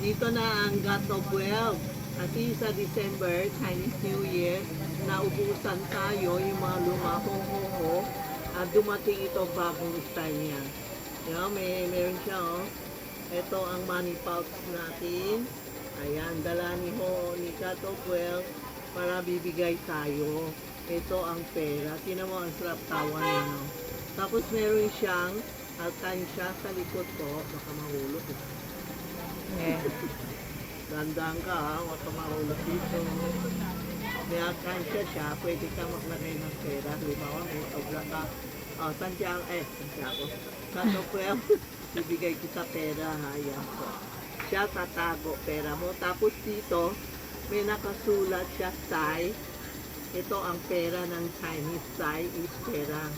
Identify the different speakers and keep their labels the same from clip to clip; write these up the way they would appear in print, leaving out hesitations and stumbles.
Speaker 1: Dito na ang God of Wealth. Kasi sa December, Chinese New Year, naubusan tayo yung mga lumahong-hongo at dumating ito bagong style niya. Yan, meron siya oh. Ito ang money pouch natin. Ayan, dala ni God of Wealth para bibigay tayo. Ito ang pera. Tinan mo ang sarap tawan niya, no? Tapos meron siyang alkansya sa likod ko. Baka mahulog.
Speaker 2: Yeah.
Speaker 1: Dandang ka ha, huwag ka mahulog dito. May alkansya siya, pwede ka maglagay ng pera. Halimbawa, may obra ka. Santiago. Kaso po yan, bibigay kita pera ha. Yan po. Siya tatago pera mo. Tapos dito, may nakasulat siya Sai. Ito ang pera ng Chinese. Sai is pera.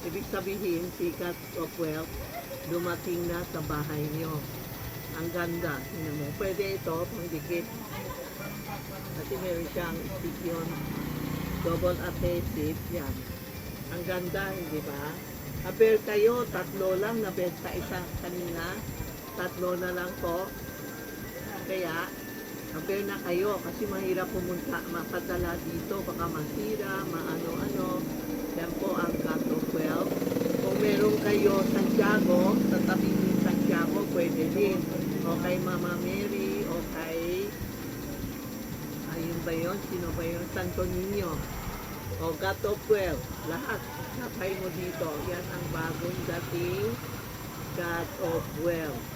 Speaker 1: Ibig sabihin, si God of Wealth, dumating na sa bahay niyo. Ang ganda. Tingnan mo. Pwede ito, pangdikit. Kasi meron siyang stick yun. Double adhesive. Yan. Ang ganda, hindi ba? Aber kayo, tatlo lang. Nabenta isa kanina. Tatlo na lang po. Kaya, aber na kayo. Kasi mahirap pumunta, mapadala dito. Baka masira, maano-ano. Yan po ang God of Wealth. Kung meron kayo Santiago, sa tabi ni Santiago, pwede din. O kay Mama Mary, o kay, ayun ba yun? Sino ba yun? Santo Niño. O God of Wealth. Lahat. Sapay mo dito. Yan ang bagong dating God of Wealth.